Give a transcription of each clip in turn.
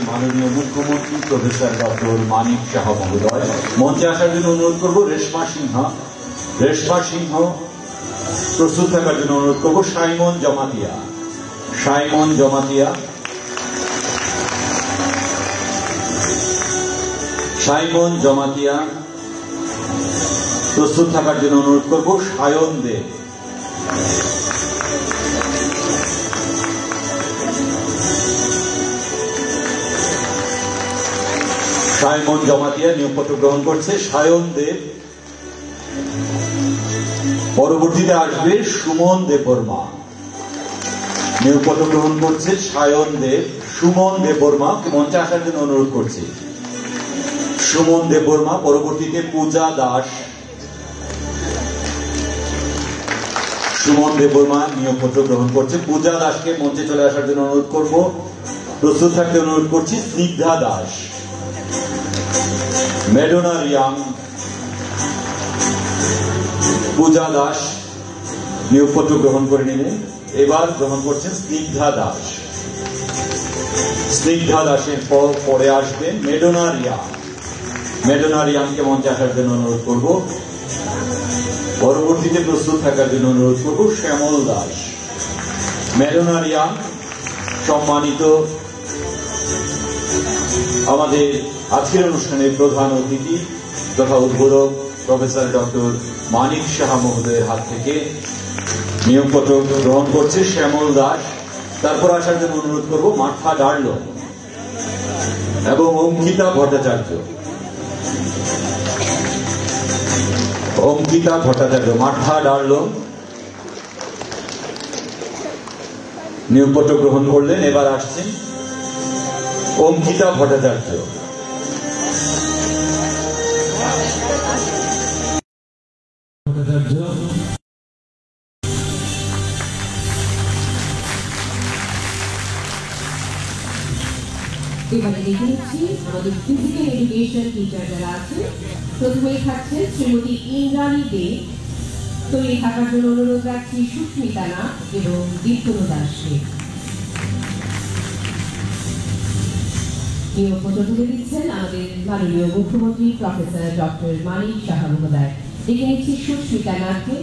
মাননীয় মুখ্যমন্ত্রী professor doctor Manik Saha মহোদয় মঞ্চে আসার জন্য অনুরোধ করব। রেশমা সিংহ প্রস্তুত থাকার জন্য অনুরোধ করব। সাইমন জমাতিয়া প্রস্তুত থাকার জন্য অনুরোধ করব। সায়ন দেব সাইমন জমাতিয়া নিয়োগপত্র গ্রহণ করছে। সায়ন দেব। পরবর্তীতে আসবে সুমন দেববর্মা, নিয়োগপত্র গ্রহণ করছে। সায়ন দেব, সুমন দেববর্মা মঞ্চে আসার জন্য অনুরোধ করছে। সুমন দেববর্মা। পরবর্তীতে পূজা দাস, সুমন দেববর্মা নিয়োগপত্র গ্রহণ করছে। পূজা দাসকে মঞ্চে চলে আসার জন্য অনুরোধ করব। প্রস্তুত থাকতে অনুরোধ করছি। স্নিগ্ধা দাস, মেডোনা রিয়াং, পূজা দাস নিয়োগপত্র গ্রহণ করে নিলেন। এবার গ্রহণ করছেন স্নিগ্ধা দাসের পরে আসবেন মেডোনা রিয়াংকে মঞ্চে আসার জন্য অনুরোধ করব। পরবর্তীতে প্রস্তুত থাকার জন্য অনুরোধ করব শ্যামল দাস। মেডোনা রিয়াং সম্মানিত আমাদের আজকের অনুষ্ঠানের প্রধান অতিথি তথা উদ্বোধক প্রফেসর ডক্টর মানিক সাহা মহোদয়ের হাত থেকে নিয়োগপত্র গ্রহণ করছে শ্যামল দাস। তারপর আসার জন্য অনুরোধ করব মার্থা ডার্লো এবং অঙ্কিতা ভট্টাচার্য। মার্থা ডার্লো নিয়োগপত্র গ্রহণ করলেন। এবার আসছেন অঙ্কিতা ভট্টাচার্য। এবারে দেখে নিচ্ছি আমাদের ফিজিক্যাল এডুকেশন টিচার যারা আছে। প্রথমেই থাকছেন শ্রীমতী ইন্দ্রাণী দে। তৈরি থাকার জন্য অনুরোধ রাখছি সুস্মিতা নাথ এবং দীপ্তনু দাসকে। নিয়োগপত্র তুলে দিচ্ছেন আমাদের মাননীয় মুখ্যমন্ত্রী প্রফেসর ডক্টর মানিক সাহা মহোদয়। দেখে নিচ্ছি সুস্মিতা নাথকে।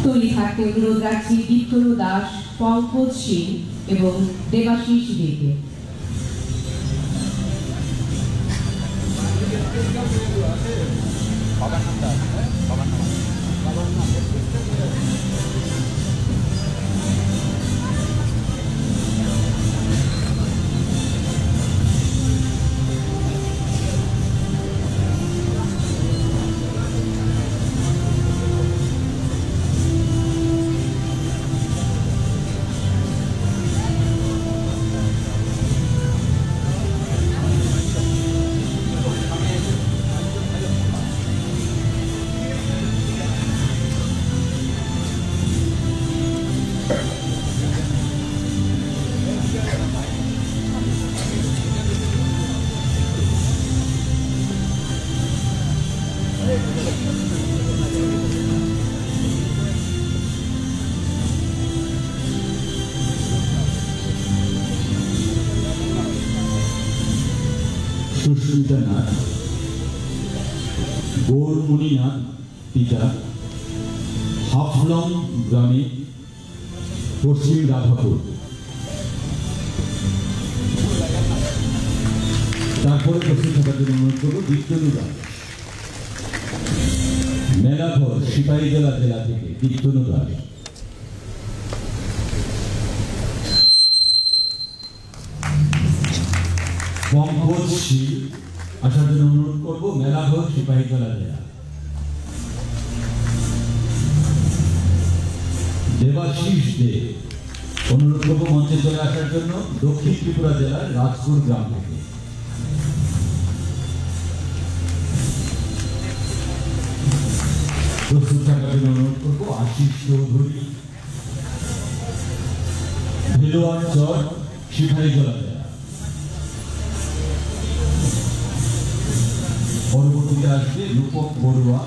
তৈরি থাকতে অনুরোধ রাখছি দীপ্তনু দাস, পঙ্কজ সিং এবং দেবাশিস দেকে। সুস্মিতা নাথ, গৌরমণি নাথ পিতা, হাফলং গ্রামে, পশ্চিম রাধাপুর। তারপরে প্রস্তুত থাকার জন্য অনুরোধ করব দীপ্তনু দাস, মেলাঘর সিপাহীজলা জেলা থেকে দীপ্তনু দাস। পঙ্কজ শীল আসার জন্য অনুরোধ করব, মেলাঘর সিপাহীজলা জেলা। দেবাশিস দে অনুরোধ করব মঞ্চে চলে আসার জন্য, দক্ষিণ ত্রিপুরা জেলার রাজপুর গ্রাম থেকে। প্রস্তুত থাকার জন্য অনুরোধ করব আশিস চৌধুরী, ভেলোয়ার চর সিপাহীজলা জেলা। পরবর্তীতে আসবে রূপক বড়ুয়া,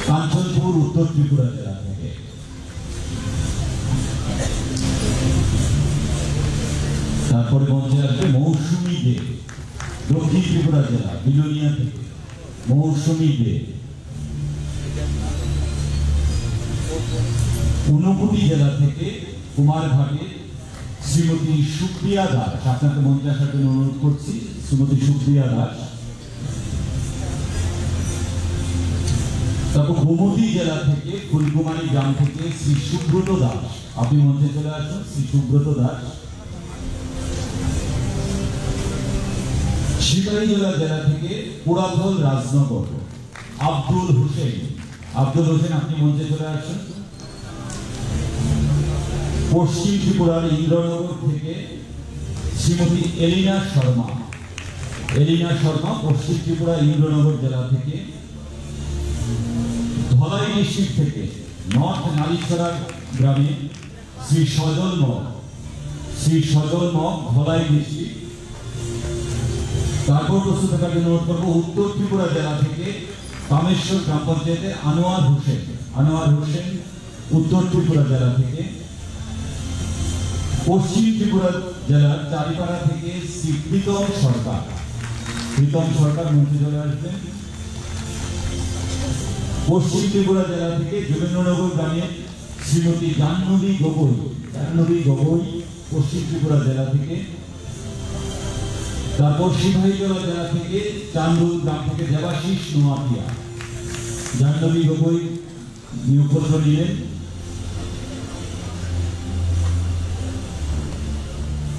কাঞ্চনপুর উত্তর ত্রিপুরা জেলা থেকে। তারপরে মঞ্চে আসবে মৌসুমী দে, দক্ষিণ ত্রিপুরা জেলা বিলোনিয়া থেকে মৌসুমী দে। ঊনকোটি জেলা থেকে কুমারঘাটে শ্রীমতী সুপ্রিয়া দাস, আপনাকে মঞ্চে আসার জন্য অনুরোধ করছি, শ্রীমতী সুপ্রিয়া দাস। তারপর গোমতী জেলা থেকে ফুলকুমারী গ্রাম থেকে শ্রী সুব্রত দাস, আপনি মঞ্চে চলে আসুন, শ্রী সুব্রত দাস। সিপাহীজলা জেলা থেকে পুরাতল রাজনগর আব্দুল হোসেন, আব্দুল হোসেন আপনি মঞ্চে চলে আসুন। পশ্চিম ত্রিপুরার ইন্দ্রনগর থেকে শ্রীমতী এলিনা শর্মা, এলিনা শর্মা পশ্চিম ত্রিপুরা ইন্দ্রনগর জেলা থেকে। ধলাই ডিস্ট্রিক্ট থেকে নর্থ নালিছড়া গ্রামে শ্রী সজল মগ, শ্রী সজল মগ ধলাই ডিস্ট্রিক্ট। তারপর প্রস্তুত থাকার জন্য অনুরোধ করবো উত্তর ত্রিপুরা জেলা থেকে কামেশ্বর গ্রাম পঞ্চায়েতে আনোয়ার হোসেন, আনোয়ার হোসেন উত্তর ত্রিপুরা জেলা থেকে। পশ্চিম ত্রিপুরা জেলার চারিপাড়া থেকে শ্রী প্রীতম সরকার, প্রীতম সরকার মঞ্চে চলে আসবেন। পশ্চিম ত্রিপুরা জেলা থেকে যোগেন্দ্রনগর গ্রামে শ্রীমতী জাহ্নবী গগৈ, জাহ্নবী গগৈ পশ্চিম ত্রিপুরা জেলা থেকে। তারপর সিপাহীজলা জেলা থেকে চান্দুল গ্রাম থেকে দেবাশিস নোয়াপিয়া, জাহ্নবী গগৈ নিয়োগপত্র নিলেন।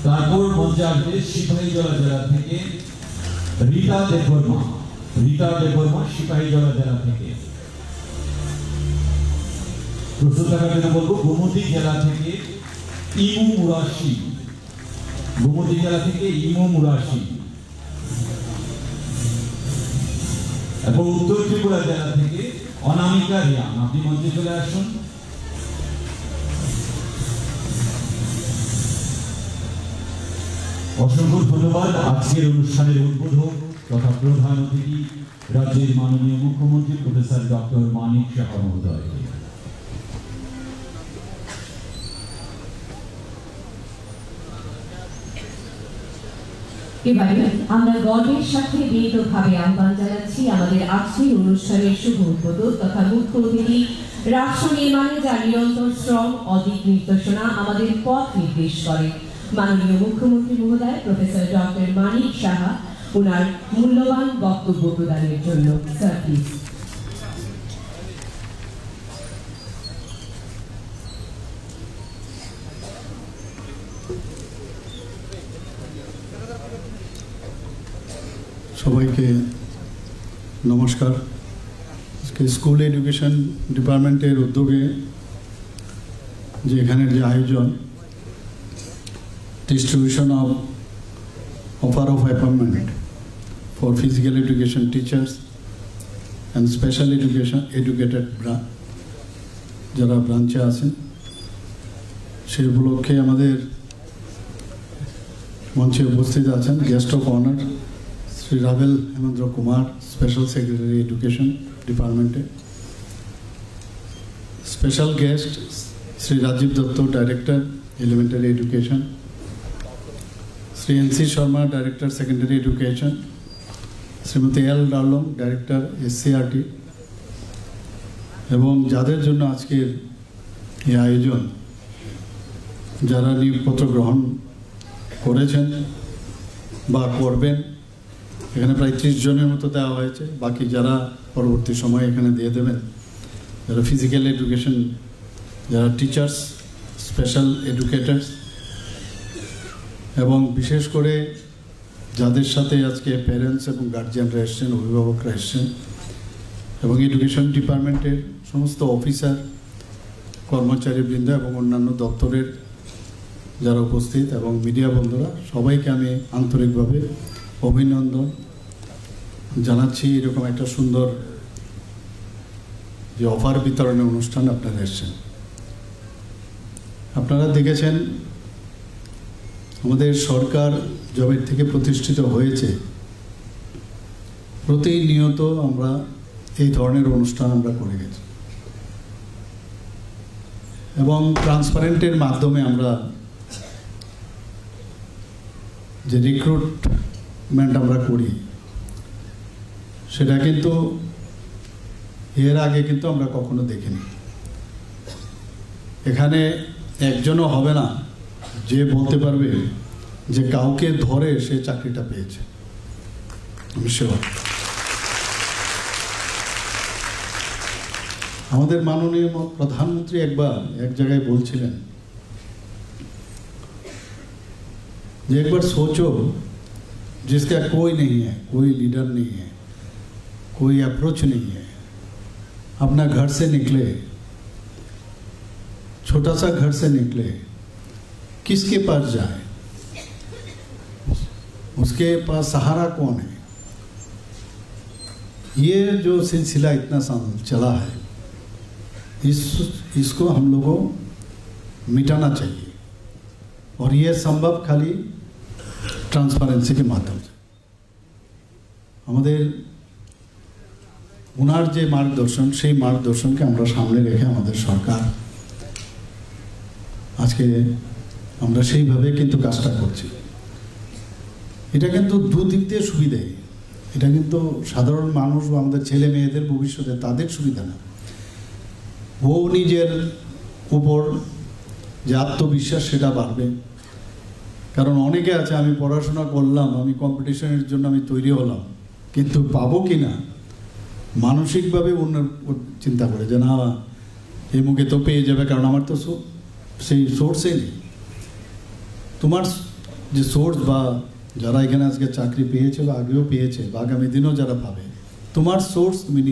তারপর মঞ্চে আসবে সিপাহীজলা জেলা থেকে রীতা দেববর্মা, রীতা দেববর্মা সিপাহীজলা জেলা থেকে। প্রস্তুত থাকার জন্য বলবো গোমতী জেলা থেকে ইমু মুরাশি, গোমতী জেলা থেকে ইমু মুরাশি। এবং উত্তর ত্রিপুরা জেলা থেকে অনামিকা রিয়াং, আপনি মঞ্চে চলে আসুন। অসংখ্য ধন্যবাদ। আজকের অনুষ্ঠানের উদ্বোধক তথা প্রধান অতিথি রাজ্যের মাননীয় মুখ্যমন্ত্রী প্রফেসর ডক্টর মানিক সাহা মহোদয়। এবারে আমরা গর্বের সাথে বিনীতভাবে আহ্বান জানাচ্ছি আমাদের আজকের অনুষ্ঠানের শুভ উদ্বোধক তথা মুখ্য অতিথি, রাষ্ট্র নির্মাণে যার নিরন্তর শ্রম অধিক নির্দেশনা আমাদের পথ নির্দেশ করে, মাননীয় মুখ্যমন্ত্রী মহোদয় প্রফেসর ডক্টর মানিক সাহা, ওনার মূল্যবান বক্তব্য প্রদানের জন্য। Sir please. সবাইকে নমস্কার। স্কুল এডুকেশন ডিপার্টমেন্টের উদ্যোগে যে এখানের যে আয়োজন distribution of offer of appointment for physical education teachers and special education educated যারা ব্রাঞ্চে আছেন, সেই উপলক্ষে আমাদের মঞ্চে উপস্থিত আছেন guest of honour Shri Ravel Hemendra Kumar, special secretary education ডিপার্টমেন্টে। Special guest Shri Rajib Dutta, director elementary education, Shri NC Sharma, director secondary education, Shrimati L Darlong, director SCRT, এবং যাদের জন্য আজকের এই আয়োজন, যারা নিয়োগপত্র গ্রহণ করেছেন বা করবেন, এখানে প্রায় 30 জনের মতো দেওয়া হয়েছে, বাকি যারা পরবর্তী সময়ে এখানে দিয়ে দেবেন, যারা ফিজিক্যাল এডুকেশন, যারা টিচার্স, স্পেশাল এডুকেটার্স, এবং বিশেষ করে যাদের সাথে আজকে প্যারেন্টস এবং গার্জিয়ানরা এসছেন, অভিভাবকরা এসছেন, এবং এডুকেশন ডিপার্টমেন্টের সমস্ত অফিসার, কর্মচারীবৃন্দ এবং অন্যান্য দপ্তরের যারা উপস্থিত এবং মিডিয়া বন্ধুরা, সবাইকে আমি আন্তরিকভাবে অভিনন্দন জানাচ্ছি। এরকম একটা সুন্দর যে অফার বিতরণের অনুষ্ঠান আপনারা এসছেন। আপনারা দেখেছেন আমাদের সরকার জবের থেকে প্রতিষ্ঠিত হয়েছে, প্রতিনিয়ত আমরা এই ধরনের অনুষ্ঠান আমরা করে গেছি এবং ট্রান্সপারেন্টের মাধ্যমে আমরা যে রিক্রুটমেন্ট আমরা করি সেটা কিন্তু এর আগে কিন্তু আমরা কখনো দেখিনি। এখানে একজনও হবে না যে বলতে পারবে যে কাউকে ধরে সে চাকরিটা পেয়েছে। আমি শিওর। আমাদের মাননীয় প্রধানমন্ত্রী একবার এক জায়গায় বলছিলেন যে एक बार सोचो जिसका कोई नहीं है, कोई लीडर नहीं है, कोई अप्रोच नहीं है, अपना घर से निकले, छोटा सा घर से निकले, किसके पास जाए, उसके पास सहारा कौन है। ये जो सिलसिला इतना साल चला है इसको हम लोगों मिटाना चाहिए और ये संभव खाली ट्रांसपेरेंसी के माध्यम से। আমাদের ওনার যে মার্গদর্শন সেই মার্গদর্শনকে আমরা সামনে রেখে আমাদের সরকার আজকে আমরা সেইভাবে কিন্তু কাজটা করছি। এটা কিন্তু দুদিক দিয়ে সুবিধা, এটা কিন্তু সাধারণ মানুষ বা আমাদের ছেলে মেয়েদের ভবিষ্যতে তাদের সুবিধা না। ও নিজের উপর যে আত্মবিশ্বাস সেটা বাড়বে, কারণ অনেকে আছে আমি পড়াশোনা করলাম, আমি কম্পিটিশনের জন্য আমি তৈরি হলাম, কিন্তু পাবো কি না মানসিকভাবে অন্য চিন্তা করে যে না এই মুখে তো পেয়ে যাবে, কারণ আমার তো সেই সোর্সে নেই। তোমার যে সোর্স বা যারা এখানে আজকে চাকরি পেয়েছে বা আগেও পেয়েছে বা আগামী দিনও যারা পাবে, তোমার সোর্স তুমি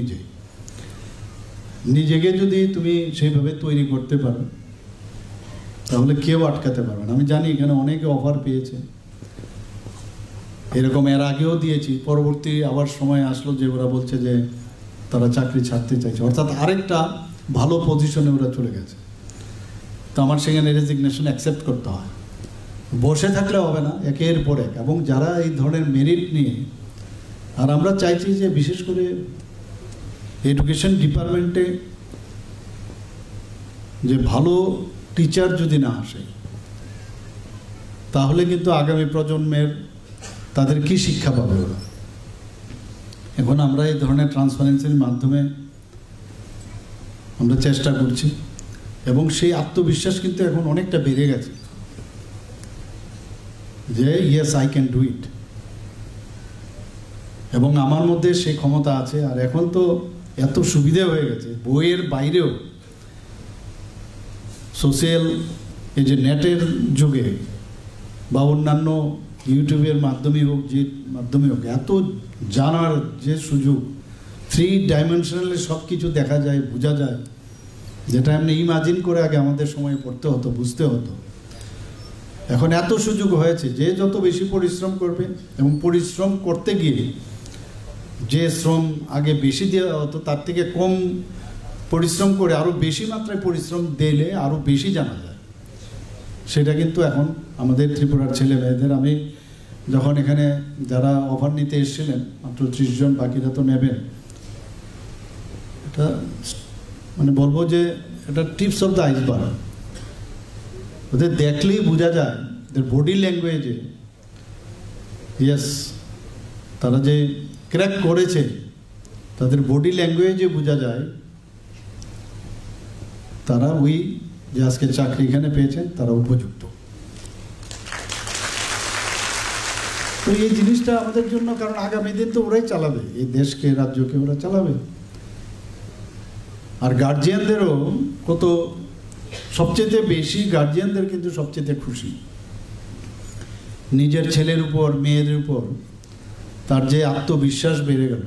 নিজেকে যদি তুমি সেইভাবে তৈরি করতে পারো তাহলে কেউ আটকাতে পারবে না। আমি জানি এখানে অনেকে অফার পেয়েছে, এরকম এর আগেও দিয়েছি, পরবর্তী আবার সময় আসলো যে ওরা বলছে যে তারা চাকরি ছাড়তে চাইছে, অর্থাৎ আরেকটা ভালো পজিশনে ওরা চলে গেছে। তো আমার সেখানে রেজিগনেশন অ্যাকসেপ্ট করতে হয়, বসে থাকলে হবে না, একের পর এক। এবং যারা এই ধরনের মেরিট নিয়ে, আর আমরা চাইছি যে বিশেষ করে এডুকেশন ডিপার্টমেন্টে যে ভালো টিচার যদি না আসে তাহলে কিন্তু আগামী প্রজন্মের তাদের কি শিক্ষা পাবে ওরা। এখন আমরা এই ধরনের ট্রান্সপারেন্সির মাধ্যমে আমরা চেষ্টা করছি এবং সেই আত্মবিশ্বাস কিন্তু এখন অনেকটা বেড়ে গেছে যে yes I can do it, এবং আমার মধ্যে সেই ক্ষমতা আছে। আর এখন তো এত সুবিধা হয়ে গেছে, বইয়ের বাইরেও সোশ্যাল এই যে নেটের যুগে বা অন্যান্য ইউটিউবের মাধ্যমে হোক, যে মাধ্যমে হোক, এত জানার যে সুযোগ, 3 ডাইমেনশনালে সব কিছু দেখা যায়, বোঝা যায়, যেটা এমনি ইমাজিন করে আগে আমাদের সময় পড়তে হতো, বুঝতে হতো। এখন এত সুযোগ হয়েছে যে যত বেশি পরিশ্রম করবে, এবং পরিশ্রম করতে গিয়ে যে শ্রম আগে বেশি দেওয়া হতো তার থেকে কম পরিশ্রম করে আরও বেশি মাত্রায় পরিশ্রম দিলে আরও বেশি জানা যায়। সেটা কিন্তু এখন আমাদের ত্রিপুরার ছেলে মেয়েদের, আমি যখন এখানে যারা অফার নিতে এসেছিলেন মাত্র 30 জন, বাকিরা তো নেবেন, এটা মানে বলবো যে এটা টিপস অফ দ্য আইসবার্গ। ওদের দেখলেই বোঝা যায়, ওদের বডি ল্যাঙ্গুয়েজে ইয়েস তারা যে ক্র্যাক করেছে, তাদের বডি ল্যাঙ্গুয়েজে বোঝা যায় তারা ওই যে আজকে চাকরি এখানে পেয়েছেন তারা উপযুক্ত। তো এই জিনিসটা আমাদের জন্য, কারণ আগামী দিন তো ওরাই চালাবে এই দেশকে, রাজ্যকে ওরা চালাবে। আর গার্জিয়ানদেরও কত, সবচেয়ে বেশি গার্জিয়ানদের কিন্তু সবচেয়ে খুশি নিজের ছেলের উপর, মেয়েদের উপর তার যে আত্মবিশ্বাস বেড়ে গেল।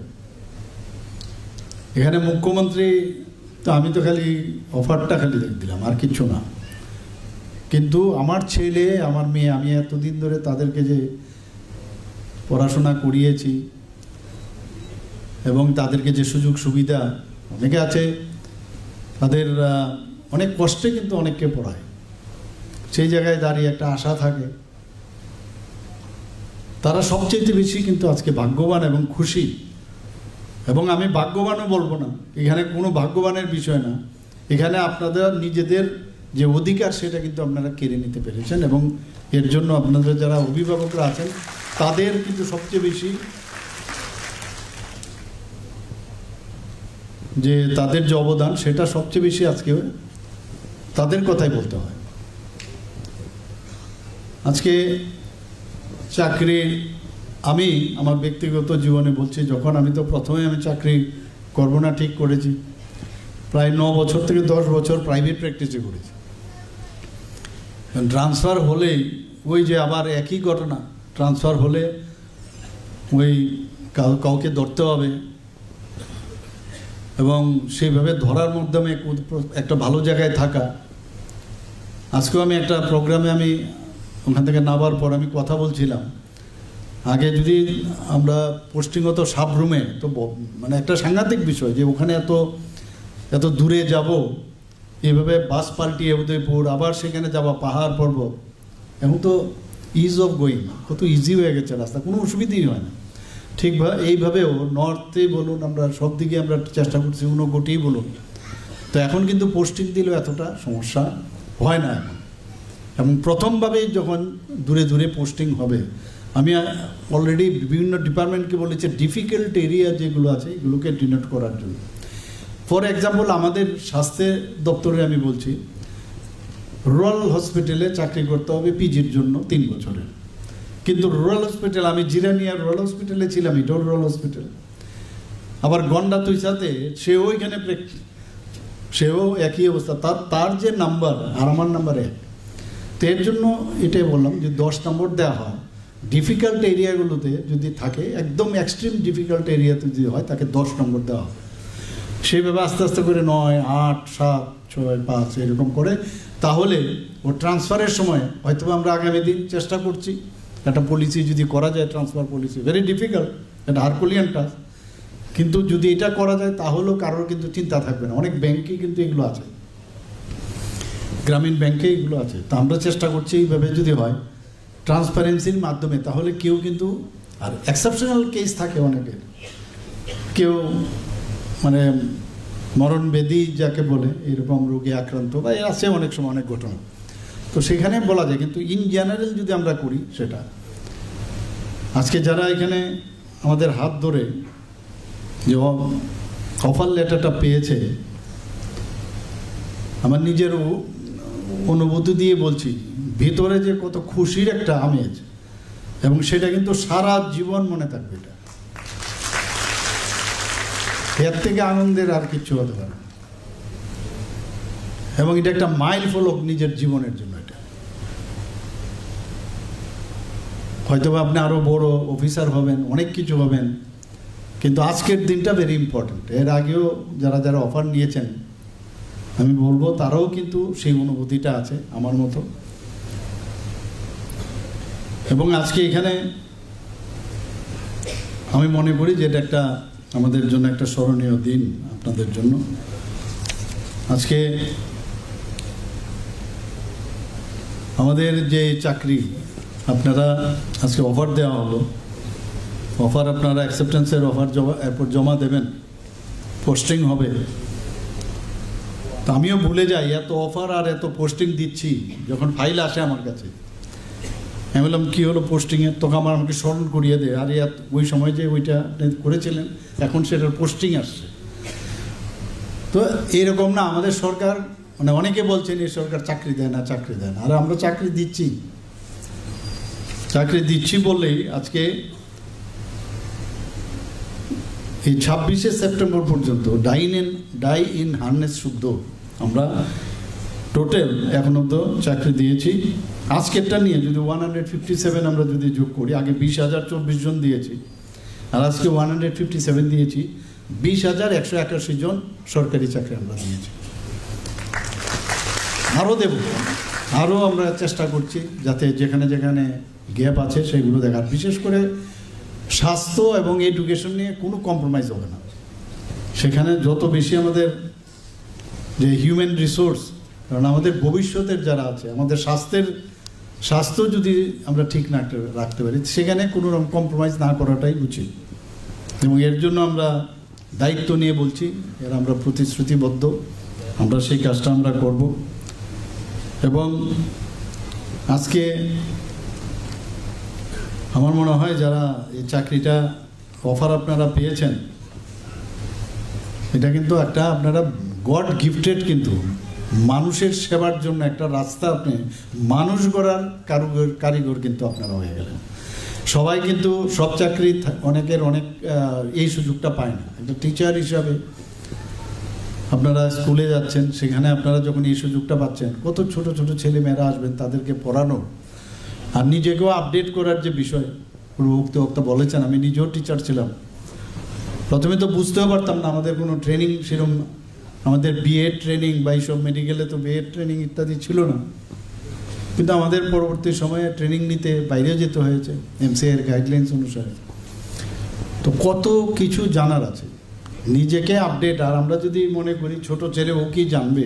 এখানে মুখ্যমন্ত্রী তো আমি তো খালি অফারটা খালি দিলাম, আর কিছু না, কিন্তু আমার ছেলে আমার মেয়ে, আমি এতদিন ধরে তাদেরকে যে পড়াশোনা করিয়েছি এবং তাদেরকে যে সুযোগ সুবিধা, অনেকে আছে তাদের অনেক কষ্টে কিন্তু অনেককে পড়ায়, সেই জায়গায় দাঁড়িয়ে একটা আশা থাকে, তারা সবচেয়ে বেশি কিন্তু আজকে ভাগ্যবান এবং খুশি। এবং আমি ভাগ্যবানও বলবো না, এখানে কোনো ভাগ্যবানের বিষয় না, এখানে আপনাদের নিজেদের যে অধিকার সেটা কিন্তু আপনারা কেড়ে নিতে পেরেছেন, এবং এর জন্য আপনাদের যারা অভিভাবকরা আছেন তাদের কিন্তু সবচেয়ে বেশি যে তাদের যে অবদান সেটা সবচেয়ে বেশি আজকে তাদের কথাই বলতে হয়। আজকে চাকরি আমি আমার ব্যক্তিগত জীবনে বলছি, যখন আমি তো প্রথমে আমি চাকরি করবো না ঠিক করেছি, প্রায় 9 বছর থেকে 10 বছর প্রাইভেট প্র্যাকটিসে করেছি। ট্রান্সফার হলেই ওই যে আবার একই ঘটনা, ট্রান্সফার হলে ওই কাউকে ধরতে হবে, এবং সেইভাবে ধরার মাধ্যমে একটা ভালো জায়গায় থাকা। আজকেও আমি একটা প্রোগ্রামে আমি ওখান থেকে নামার পর আমি কথা বলছিলাম, আগে যদি আমরা পোস্টিং হতো সাবরুমে, তো মানে একটা সাংঘাতিক বিষয় যে ওখানে এত দূরে যাব, এইভাবে বাস পাল্টিয়ে উদয়পুর, আবার সেখানে যাওয়া, পাহাড় পর্বত। এখন তো ইজ অফ গোয়িং, কত ইজি হয়ে গেছে রাস্তা, কোনো অসুবিধাই হয় না। ঠিকভাবে এইভাবেও নর্থেই বলুন, আমরা সব দিকে আমরা চেষ্টা করছি, ঊনকোটিই বলুন, তো এখন কিন্তু পোস্টিং দিলেও এতটা সমস্যা হয় না এখন। এবং প্রথমভাবেই যখন দূরে দূরে পোস্টিং হবে, আমি অলরেডি বিভিন্ন ডিপার্টমেন্টকে বলেছি ডিফিকাল্ট এরিয়া যেগুলো আছে এগুলোকে ডিনোট করার জন্য। ফর এক্সাম্পল, আমাদের স্বাস্থ্য দপ্তরে আমি বলছি রুরাল হসপিটালে চাকরি করতে হবে পিজির জন্য 3 বছরের, কিন্তু রুরাল হসপিটাল, আমি জিরানিয়া রুরাল হসপিটালে ছিলাম, এটাও রুরাল হসপিটাল। আবার গন্ডা তুইসাতে সেও একই অবস্থা, তার যে নাম্বার আর আমার নাম্বার 1। তো এর জন্য এটাই বললাম যে 10 নম্বর দেওয়া হয় ডিফিকাল্ট এরিয়াগুলোতে, যদি থাকে একদম এক্সট্রিম ডিফিকাল্ট এরিয়াতে যদি হয় তাকে 10 নম্বর দেওয়া হবে। সেইভাবে আস্তে আস্তে করে 9, 8, 7, 6, 5 এরকম করে, তাহলে ও ট্রান্সফারের সময় হয়তো আমরা আগামী দিন চেষ্টা করছি একটা পলিসি যদি করা যায়, ট্রান্সফার পলিসি, ভেরি ডিফিকাল্ট, এটা হারকুলিয়ান টাস্ক, কিন্তু যদি এটা করা যায় তাহলেও কারোর কিন্তু চিন্তা থাকবে না। অনেক ব্যাংকে কিন্তু এগুলো আছে, গ্রামীণ ব্যাংকে এগুলো আছে। তো আমরা চেষ্টা করছি এইভাবে যদি হয় ট্রান্সপারেন্সির মাধ্যমে, তাহলে কেউ কিন্তু, আর এক্সেপশনাল কেস থাকে অনেকের, কেউ মানে মরণবেদী যাকে বলে এরকম রোগে আক্রান্ত বা আছে অনেক সময় অনেক ঘটনা, তো সেখানে বলা যায়। কিন্তু ইন জেনারেল যদি আমরা করি সেটা, আজকে যারা এখানে আমাদের হাত ধরে যে অফার লেটারটা পেয়েছে, আমার নিজের অনুভূতি দিয়ে বলছি, ভিতরে যে কত খুশির একটা আমেজ, এবং সেটা কিন্তু সারা জীবন মনে থাকবে। এটা এর থেকে আনন্দের আর কিচ্ছু হতে পারে না, এবং এটা একটা মাইল ফলক নিজের জীবনের জন্য। এটা হয়তো আপনি আরো বড় অফিসার হবেন, অনেক কিছু হবেন, কিন্তু আজকের দিনটা ভেরি ইম্পর্টেন্ট। এর আগেও যারা অফার নিয়েছেন আমি বলবো তারাও কিন্তু সেই অনুভূতিটা আছে আমার মতো। এবং আজকে এখানে আমি মনে করি যে এটা একটা আমাদের জন্য একটা স্মরণীয় দিন, আপনাদের জন্য। আজকে আমাদের যে চাকরি আপনারা আজকে অফার দেওয়া হলো, অফার আপনারা অ্যাকসেপ্টেন্সের অফার এরপর জমা দেবেন, পোস্টিং হবে। তো আমিও ভুলে যাই এত অফার আর এত পোস্টিং দিচ্ছি, যখন ফাইল আসে আমার কাছে আমি বললাম কী হলো পোস্টিংয়ের, তখন আমাকে স্মরণ করিয়ে দেয়, আরে ওই সময় যে ওইটা করেছিলেন এখন সেটার পোস্টিং আসছে। তো এরকম না, আমাদের সরকার, মানে অনেকে বলছেন এই সরকার চাকরি দেয় না, আর আমরা চাকরি দিচ্ছি বললেই আজকে এই 26শে সেপ্টেম্বর পর্যন্ত ডাই ইন হার্নেস শুদ্ধ আমরা টোটাল এখন অব্দি চাকরি দিয়েছি। আজকেরটা নিয়ে যদি 157 আমরা যদি যোগ করি, আগে 20,024 জন দিয়েছি, আর আজকে 157 দিয়েছি, 20,181 জন সরকারি চাকরি আমরা দিয়েছি। আরও দেব, আরও আমরা চেষ্টা করছি যাতে যেখানে যেখানে গ্যাপ আছে সেগুলো দেখার, বিশেষ করে স্বাস্থ্য এবং এডুকেশন নিয়ে কোনো কম্প্রোমাইজ হবে না। সেখানে যত বেশি আমাদের যে হিউম্যান রিসোর্স, কারণ আমাদের ভবিষ্যতের যারা আছে, আমাদের স্বাস্থ্য যদি আমরা ঠিক না রাখতে পারি, সেখানে কোনো রকম কম্প্রোমাইজ না করাটাই উচিত। এবং এর জন্য আমরা দায়িত্ব নিয়ে বলছি, এর আমরা প্রতিশ্রুতিবদ্ধ, আমরা সেই কাজটা আমরা করব। এবং আজকে আমার মনে হয় যারা এই চাকরিটা অফার আপনারা পেয়েছেন, এটা কিন্তু একটা আপনারা গড গিফটেড, কিন্তু মানুষের সেবার জন্য একটা রাস্তা, আপনি মানুষ গড়ার কারিগর কিন্তু আপনারা হয়ে গেলেন। সবাই কিন্তু সব চাকরি অনেকের অনেক এই সুযোগটা পায় না। একটা টিচার হিসাবে আপনারা স্কুলে যাচ্ছেন, সেখানে আপনারা যখন এই সুযোগটা পাচ্ছেন, কত ছোট ছোট ছেলে মেয়েরা আসবেন, তাদেরকে পড়ানো আর নিজেকেও আপডেট করার যে বিষয় পূর্ববক্তা বলেছেন। আমি নিজেও টিচার ছিলাম, প্রথমে তো বুঝতেও পারতাম না, আমাদের কোনো ট্রেনিং সেরকম, আমাদের বিএড ট্রেনিং বা এইসব মেডিকেলে তো বিএড ট্রেনিং ইত্যাদি ছিল না, কিন্তু আমাদের পরবর্তী সময়ে ট্রেনিং নিতে বাইরে যেতে হয়েছে এমসিআইয়ের গাইডলাইন্স অনুসারে। তো কত কিছু জানার আছে, নিজেকে আপডেট। আর আমরা যদি মনে করি ছোট ছেলে ও কি জানবে,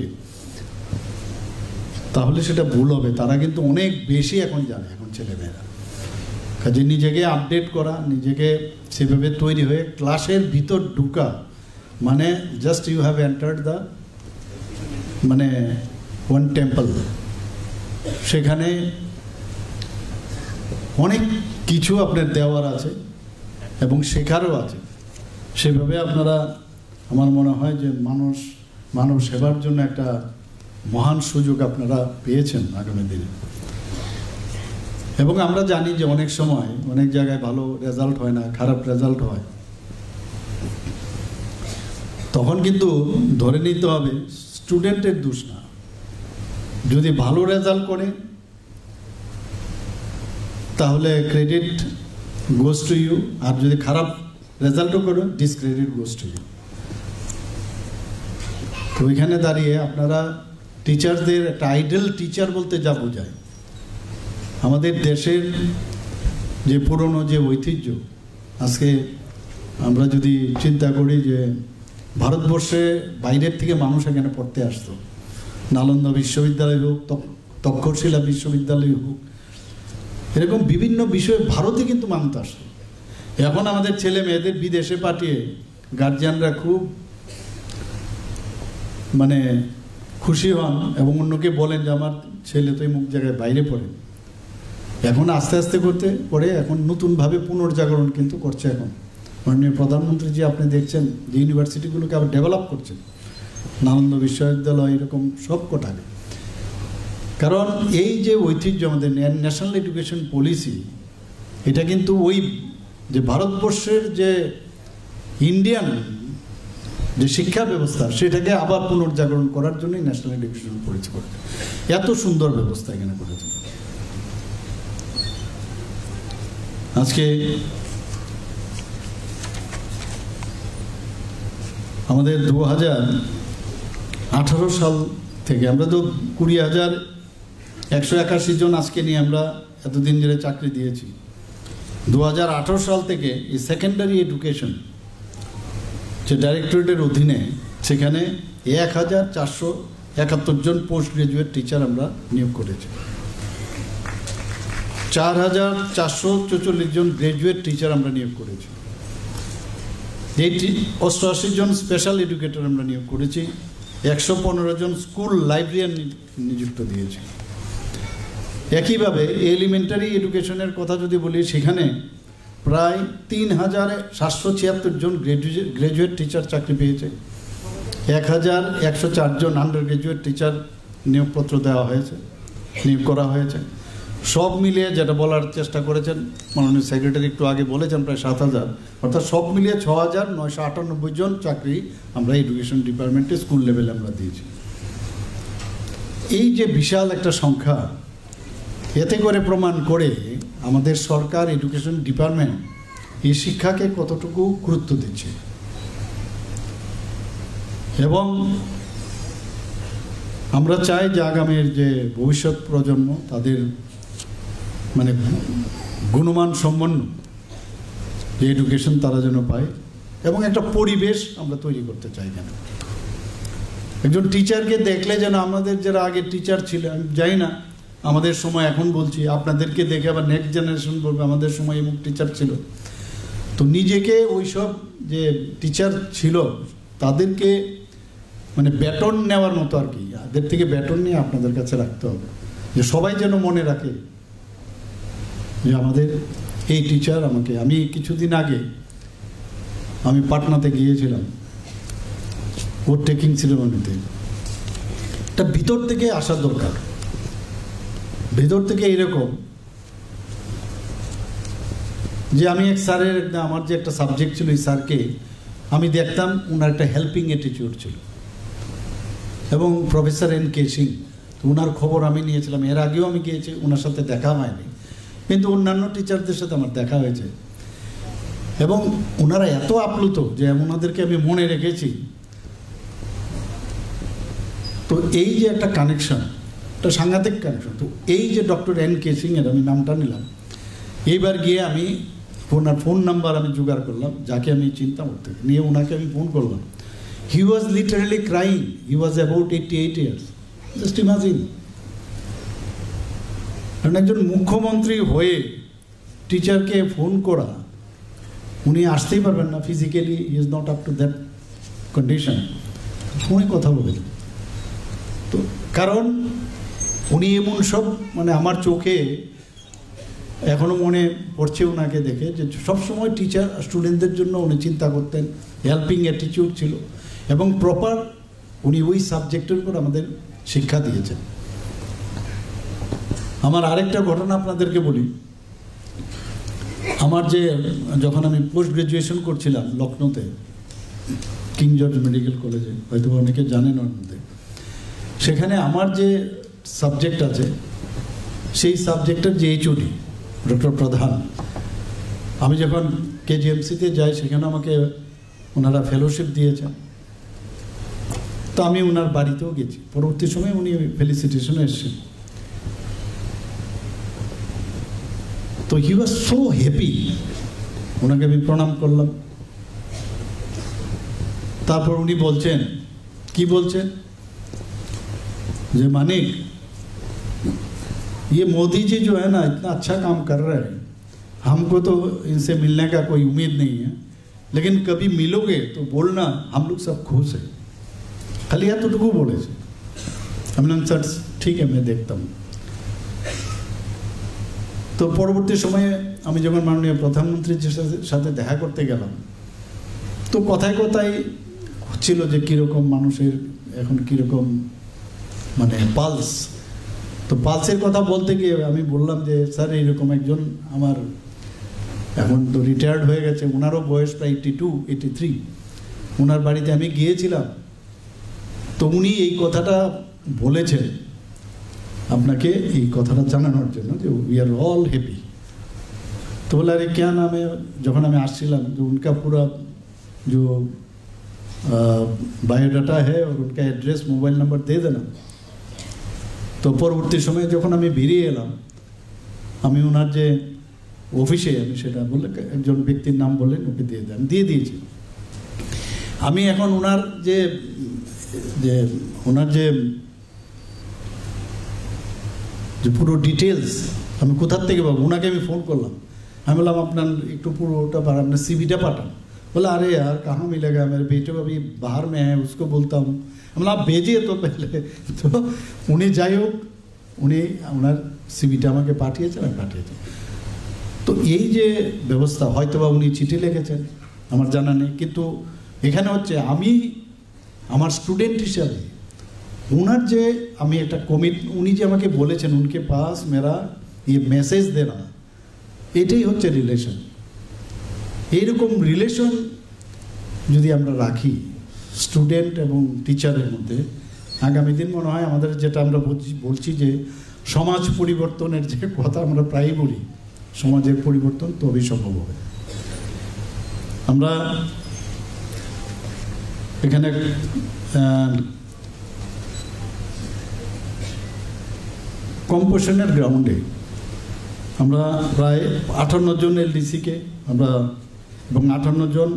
তাহলে সেটা ভুল হবে। তারা কিন্তু অনেক বেশি এখন জানে, এখন ছেলেমেয়েরা। কাজে নিজেকে আপডেট করা, নিজেকে সেভাবে তৈরি হয়ে ক্লাসের ভিতর ঢুকা, মানে just you have entered the মানে ওয়ান টেম্পল, সেখানে অনেক কিছু আপনার দেওয়ার আছে এবং শেখারও আছে। সেভাবে আপনারা, আমার মনে হয় যে মানব সেবার জন্য একটা মহান সুযোগ আপনারা পেয়েছেন আগামী দিনে। এবং আমরা জানি যে অনেক সময় অনেক জায়গায় ভালো রেজাল্ট হয় না, খারাপ রেজাল্ট হয়, তখন কিন্তু ধরে নিতে হবে স্টুডেন্টের দোষ না। যদি ভালো রেজাল্ট করে তাহলে ক্রেডিট গোজ টু ইউ, আর যদি খারাপ রেজাল্টও করে ডিসক্রেডিট গোজ টু ইউ। তো ওইখানে দাঁড়িয়ে আপনারা টিচারদের একটা আইডল টিচার বলতে যা বোঝায়, আমাদের দেশের যে পুরনো যে ঐতিহ্য, আজকে আমরা যদি চিন্তা করি যে ভারতবর্ষে বাইরের থেকে মানুষ এখানে পড়তে আসতো, নালন্দা বিশ্ববিদ্যালয় হোক, তক্ষশিলা বিশ্ববিদ্যালয় হোক, এরকম বিভিন্ন বিষয়ে ভারতে কিন্তু মানুষ আসতো। এখন আমাদের ছেলে মেয়েদের বিদেশে পাঠিয়ে গার্জিয়ানরা খুব মানে খুশি হন এবং অন্যকে বলেন যে আমার ছেলে তো এমুক জায়গায় বাইরে পড়ে। এখন আস্তে আস্তে করতে পড়ে এখন নতুনভাবে পুনর্জাগরণ কিন্তু করছে। এখন মাননীয় প্রধানমন্ত্রী যে আপনি দেখছেন যে ইউনিভার্সিটিগুলোকে আবার ডেভেলপ করছেন, নালন্দা বিশ্ববিদ্যালয় এরকম সব কটাকে। কারণ এই যে ঐতিহ্য আমাদের ন্যাশনাল এডুকেশন পলিসি, এটা কিন্তু ওই যে ভারতবর্ষের যে ইন্ডিয়ান যে শিক্ষা ব্যবস্থা, সেটাকে আবার পুনর্জাগরণ করার জন্যই ন্যাশনাল এডুকেশন পলিসি করেছে। এত সুন্দর ব্যবস্থা এখানে করেছে। আজকে আমাদের 2018 সাল থেকে আমরা তো 20,181 জন আজকে নিয়ে আমরা এতদিন ধরে চাকরি দিয়েছি। 2018 সাল থেকে এই সেকেন্ডারি এডুকেশন যে ডাইরেক্টরেটের অধীনে, সেখানে 1,471 জন পোস্ট গ্রাজুয়েট টিচার আমরা নিয়োগ করেছি। 4,444 জন গ্রাজুয়েট টিচার আমরা নিয়োগ করেছি। 88 জন স্পেশাল এডুকেটর আমরা নিয়োগ করেছি। 115 জন স্কুল লাইব্রেরিয়ান নিযুক্ত দিয়েছি। একইভাবে এলিমেন্টারি এডুকেশনের কথা যদি বলি, সেখানে প্রায় 3,776 জন গ্রাজুয়েট টিচার চাকরি পেয়েছে। 1,104 জন আন্ডার গ্রাজুয়েট টিচার নিয়োগপত্র দেওয়া হয়েছে, নিয়োগ করা হয়েছে। সব মিলিয়ে যেটা বলার চেষ্টা করেছেন মাননীয় সেক্রেটারি একটু আগে বলেছেন, প্রায় 7,000, অর্থাৎ সব মিলিয়ে 6,998 জন চাকরি আমরা এডুকেশন ডিপার্টমেন্টে স্কুল লেভেলে আমরা দিয়েছি। এই যে বিশাল একটা সংখ্যা, এতে করে প্রমাণ করে আমাদের সরকার এডুকেশন ডিপার্টমেন্ট এই শিক্ষাকে কতটুকু গুরুত্ব দিচ্ছে। এবং আমরা চাই যে আগামীর যে ভবিষ্যৎ প্রজন্ম, তাদের মানে গুণমান সম্পন্ন যে এডুকেশন তারা যেন পায়, এবং একটা পরিবেশ আমরা তৈরি করতে চাই। কেন একজন টিচারকে দেখলে যেন আমাদের যারা আগে টিচার ছিল, আমি জানি না আমাদের সময়, এখন বলছি আপনাদেরকে দেখে আবার নেক্সট জেনারেশন বলবে আমাদের সময় এমন টিচার ছিল। তো নিজেকে ওইসব যে টিচার ছিল তাদেরকে মানে ব্যাটন নেওয়ার মতো আর কি, এদের থেকে ব্যাটন নিয়ে আপনাদের কাছে রাখতে হবে, যে সবাই যেন মনে রাখে যে আমাদের এই টিচার আমাকে। আমি কিছুদিন আগে আমি পাটনাতে গিয়েছিলাম ওর টেকিং সেরেমনিতে। এটা ভিতর থেকে আসা দরকার, ভিতর থেকে এরকম যে আমি এক স্যারের আমার যে একটা সাবজেক্ট ছিল, এই স্যারকে আমি দেখতাম ওনার একটা হেল্পিং অ্যাটিটিউড ছিল, এবং প্রফেসর এন কে সিং, তো ওনার খবর আমি নিয়েছিলাম। এর আগেও আমি গিয়েছি, ওনার সাথে দেখা হয়নি, কিন্তু অন্যান্য টিচারদের সাথে আমার দেখা হয়েছে, এবং ওনারা এত আপ্লুত যে ওনাদেরকে আমি মনে রেখেছি। তো এই যে একটা কানেকশন, একটা সাংঘাতিক কানেকশন। তো এই যে ডক্টর এন কে সিংয়ের আমি নামটা নিলাম, এইবার গিয়ে আমি ওনার ফোন নাম্বার আমি জোগাড় করলাম, যাকে আমি চিন্তা করতে নিয়ে ওনাকে আমি ফোন করলাম। He was literally crying, he was about 88 years, just imagine. কারণ একজন মুখ্যমন্ত্রী হয়ে টিচারকে ফোন করা, উনি আসতেই পারবেন না, physically is not up to that condition, ফোনে কথা বলেন। তো কারণ উনি এমন সব, মানে আমার চোখে এখনও মনে পড়ছে ওনাকে দেখে, যে সবসময় টিচার স্টুডেন্টদের জন্য উনি চিন্তা করতেন, হেল্পিং অ্যাটিটিউড ছিল, এবং প্রপার উনি ওই সাবজেক্টের উপর আমাদের শিক্ষা দিয়েছেন। আমার আরেকটা ঘটনা আপনাদেরকে বলি। আমার যে যখন আমি পোস্ট গ্রাজুয়েশন করছিলাম লখনৌতে, কিং জর্জ মেডিকেল কলেজে, হয়তো অনেকে জানেন ওর মধ্যে, সেখানে আমার যে সাবজেক্ট আছে সেই সাবজেক্টের যে এইচওডি ডক্টর প্রধান, আমি যখন কেজিএমসিতে যাই সেখানে আমাকে ওনারা ফেলোশিপ দিয়েছেন। তো আমি ওনার বাড়িতেও গেছি, পরবর্তী সময় উনি ফেলিসিটেশনে এসেছেন। তো হি ওয়াজ সো হ্যাপি, ওনাকে আমি প্রণাম করলাম। তারপর উনি বলছেন, কি বলছেন, যে मानिक ये मोदी जी जो है ना इतना अच्छा काम कर रहे हैं, हमको तो इनसे मिलने का कोई उम्मीद नहीं है, लेकिन कभी मिलोगे तो बोलना, हम लोग सब खुश हैं। खाली এতটুকু বলেছে। আমি বললাম স্যার ঠিক আছে, আমি দেখতাম। তো পরবর্তী সময়ে আমি যখন মাননীয় প্রধানমন্ত্রীর সাথে দেখা করতে গেলাম, তো কথায় কথায় হচ্ছিল যে কীরকম মানুষের এখন কীরকম মানে পালস। তো পালসের কথা বলতে গিয়ে আমি বললাম যে স্যার এইরকম একজন আমার এখন তো রিটায়ার্ড হয়ে গেছে, ওনারও বয়স প্রায় 82, 83, ওনার বাড়িতে আমি গিয়েছিলাম। তো উনি এই কথাটা বলেছেন আপনাকে, এই কথাটা জানানোর জন্য যে উই আর অল হ্যাপি। तो बोला अरे क्या नाम है, जब मैं आशीलम जो उनका पूरा जो बायोडाटा है और उनका एड्रेस मोबाइल नंबर दे देना। तो परवर्ती समय যখন আমি বেরিয়ে এলাম, আমি ওনার যে অফিসে আমি সেটা বললে একজন ব্যক্তির নাম বললেন, ওকে দিয়ে দেন, দিয়ে দিয়েছি। আমি এখন ওনার যে ওনার যে পুরো ডিটেলস আমি কোথা থেকে পাবো, ওনাকে আমি ফোন করলাম। আমি বললাম আপনার একটু পুরোটা আপনার सीवीটা पाठान। बोला अरे यार कहाँ मिलेगा, मेरे बेटे अभी बाहर में है, उसको बोलता हूँ। मतलब आप भेजिए तो पहले। तो उन्हें যাই হোক উনি ওনার सीवीটা আমাকে পাঠিয়েছেন, আমি পাঠিয়েছি। তো এই যে ব্যবস্থা হয়তো বা উনি চিঠি লিখেছেন আমার জানা নেই, কিন্তু এখানে হচ্ছে আমি আমার স্টুডেন্ট হিসাবে ওনার যে আমি একটা উনি যে আমাকে বলেছেন উনকে পাস মেরা ये मैसेज देना, এটাই হচ্ছে রিলেশন। এইরকম রিলেশন যদি আমরা রাখি স্টুডেন্ট এবং টিচারের মধ্যে, আগামী দিন মনে হয় আমাদের যেটা আমরা বলছি যে সমাজ পরিবর্তনের যে কথা আমরা প্রায়ই বলি, সমাজের পরিবর্তন তবেই সম্ভব হবে। আমরা এখানে কম্পোশনের গ্রাউন্ডে আমরা প্রায় 58 জন এলডিসিকে আমরা এবং 58 জন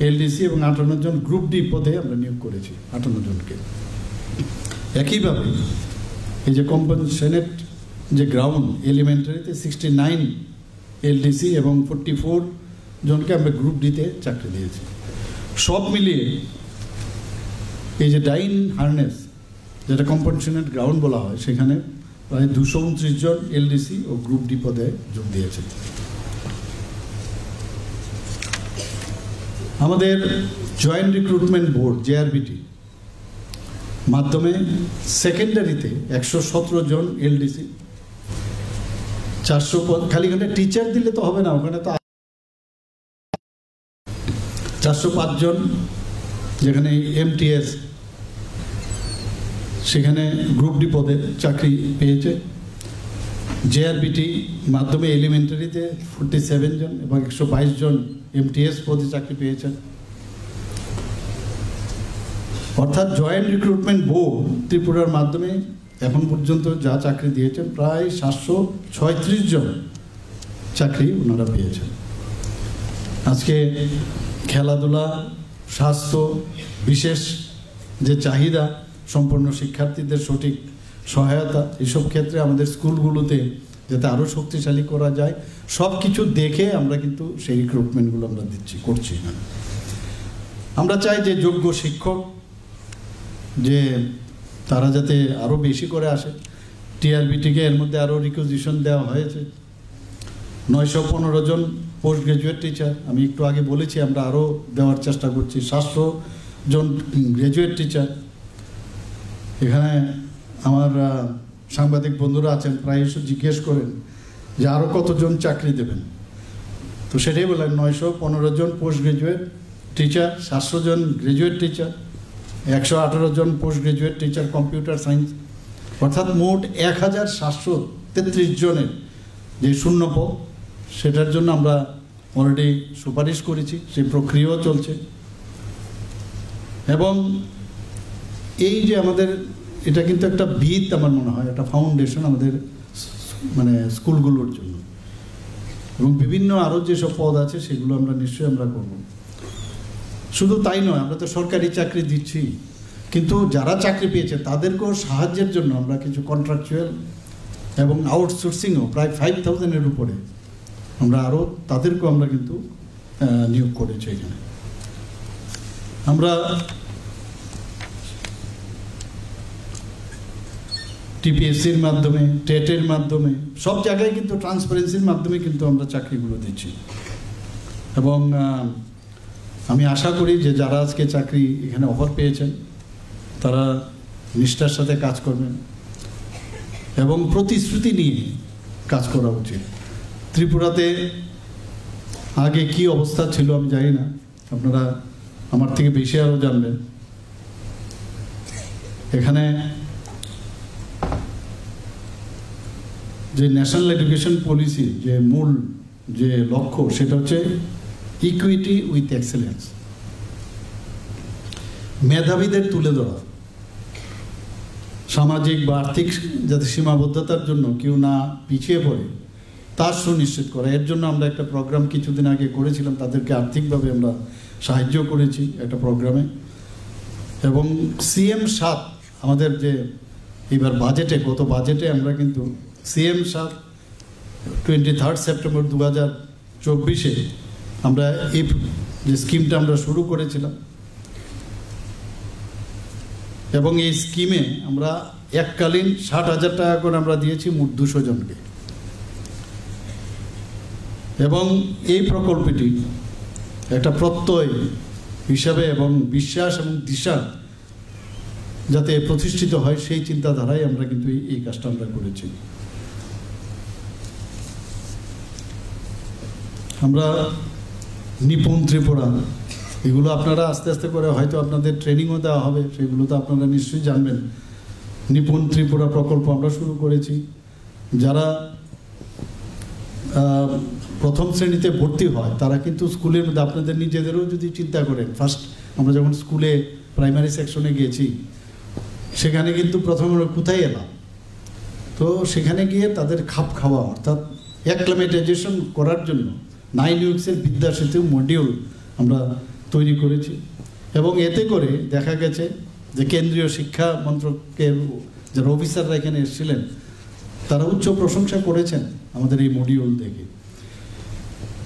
এলডিসি এবং 58 জন গ্রুপ ডি পদে আমরা নিয়োগ করেছি 58 জনকে। একইভাবে এই যে কম্পোশনের যে গ্রাউন্ড এলিমেন্টারিতে 69 এলডিসি এবং 44 জনকে আমরা গ্রুপ ডিতে চাকরি দিয়েছি। সব মিলিয়ে এই যে ডাইন হার্নেস, যেটা কম্পেনশনেট গ্রাউন্ড বলা হয়, সেখানে প্রায় 229 জন এলডিসি ও গ্রুপ ডি পদে যোগ দিয়েছে। আমাদের জয়েন্ট রিক্রুটমেন্ট বোর্ড জেআরবিটি মাধ্যমে সেকেন্ডারিতে 117 জন এলডিসি, 400 খালি এখানে টিচার দিলে তো হবে না, ওখানে তো 405 জন, যেখানে এমটিএস সেখানে গ্রুপ ডি পদে চাকরি পেয়েছে। জেআরবিটি মাধ্যমে এলিমেন্টারিতে 47 জন এবং 122 জন এমটিএস পদে চাকরি পেয়েছেন। অর্থাৎ জয়েন্ট রিক্রুটমেন্ট বোর্ড ত্রিপুরার মাধ্যমে এখন পর্যন্ত যা চাকরি দিয়েছেন প্রায় 736 জন চাকরি ওনারা পেয়েছেন। আজকে খেলাধুলা, স্বাস্থ্য, বিশেষ যে চাহিদা সম্পন্ন শিক্ষার্থীদের সঠিক সহায়তা, এসব ক্ষেত্রে আমাদের স্কুলগুলোতে যাতে আরও শক্তিশালী করা যায়, সব কিছু দেখে আমরা কিন্তু সেই রিক্রুটমেন্টগুলো আমরা করছি না। আমরা চাই যে যোগ্য শিক্ষক যে তারা যাতে আরও বেশি করে আসে। টিআরবিটিকে এর মধ্যে আরও রিকুইজিশন দেওয়া হয়েছে, 915 জন পোস্ট গ্রাজুয়েট টিচার। আমি একটু আগে বলেছি আমরা আরও দেওয়ার চেষ্টা করছি, 700 জন গ্রাজুয়েট টিচার। এখানে আমার সাংবাদিক বন্ধুরা আছেন, প্রায় জিজ্ঞেস করেন যে আরও কতজন চাকরি দেবেন, তো সেটাই বললেন 915 জন পোস্ট গ্রাজুয়েট টিচার, 700 জন গ্রাজুয়েট টিচার, 118 জন post graduate teacher computer science, অর্থাৎ মোট 1733 জনের যে শূন্য পদ, সেটার জন্য আমরা অলরেডি সুপারিশ করেছি, সেই প্রক্রিয়াও চলছে। এবং এই যে আমাদের এটা কিন্তু একটা ভিত, আমার মনে হয় একটা ফাউন্ডেশন আমাদের মানে স্কুলগুলোর জন্য, এবং বিভিন্ন আরও যেসব পদ আছে সেগুলো আমরা নিশ্চয়ই আমরা করব। শুধু তাই নয়, আমরা তো সরকারি চাকরি দিচ্ছি, কিন্তু যারা চাকরি পেয়েছে তাদেরকেও সাহায্যের জন্য আমরা কিছু কন্ট্রাকচুয়াল এবং আউটসোর্সিংও প্রায় 5000-এর উপরে আমরা আরও তাদেরকেও আমরা কিন্তু নিয়োগ করেছি। এখানে আমরা টিপিএসসির মাধ্যমে, টেটের মাধ্যমে, সব জায়গায় কিন্তু ট্রান্সপারেন্সির মাধ্যমে কিন্তু আমরা চাকরিগুলো দিচ্ছি। এবং আমি আশা করি যে যারা আজকে চাকরি এখানে অফার পেয়েছেন তারা নিষ্ঠার সাথে কাজ করবেন এবং প্রতিশ্রুতি নিয়ে কাজ করা উচিত। ত্রিপুরাতে আগে কি অবস্থা ছিল আমি জানি না, আপনারা আমার থেকে বেশি আরও জানবেন। এখানে যে ন্যাশনাল এডুকেশন পলিসি যে মূল যে লক্ষ্য, সেটা হচ্ছে ইকুইটি উইথ এক্সেলেন্স, মেধাবীদের তুলে ধরা, সামাজিক বা আর্থিক যাতে সীমাবদ্ধতার জন্য কেউ না পিছিয়ে পড়ে তার সুনিশ্চিত করা। এর জন্য আমরা একটা প্রোগ্রাম কিছুদিন আগে করেছিলাম, তাদেরকে আর্থিকভাবে আমরা সাহায্য করেছি একটা প্রোগ্রামে। এবং CM7 আমাদের যে এবার বাজেটে, গত বাজেটে আমরা কিন্তু CM7 23 সেপ্টেম্বর 2024 আমরা এই যে স্কিমটা আমরা শুরু করেছিলাম, এবং এই স্কিমে আমরা এককালীন 60,000 টাকা করে আমরা দিয়েছি মোট 200 জনকে। এবং এই প্রকল্পটি একটা প্রত্যয় হিসাবে এবং বিশ্বাস এবং দিশা যাতে প্রতিষ্ঠিত হয় সেই চিন্তাধারায় আমরা কিন্তু এই কাজটা আমরা করেছি। আমরা নিপুণ ত্রিপুরা, এগুলো আপনারা আস্তে আস্তে করে হয়তো আপনাদের ট্রেনিংও দেওয়া হবে, সেগুলো তো আপনারা নিশ্চয়ই জানবেন। নিপুণ ত্রিপুরা প্রকল্প আমরা শুরু করেছি। যারা প্রথম শ্রেণীতে ভর্তি হয় তারা কিন্তু স্কুলের মধ্যে, আপনাদের নিজেদেরও যদি চিন্তা করেন, ফার্স্ট আমরা যখন স্কুলে প্রাইমারি সেকশনে গিয়েছি সেখানে কিন্তু প্রথমে কোথায় এলাম, তো সেখানে গিয়ে তাদের খাপ খাওয়া অর্থাৎ অ্যাক্লামেটাইজেশন করার জন্য 9 উইক্সের বিদ্যা সেতু মডিউল আমরা তৈরি করেছি। এবং এতে করে দেখা গেছে যে কেন্দ্রীয় শিক্ষা মন্ত্রকের যারা অফিসাররা এখানে এসেছিলেন তারা উচ্চ প্রশংসা করেছেন আমাদের এই মডিউল দেখে।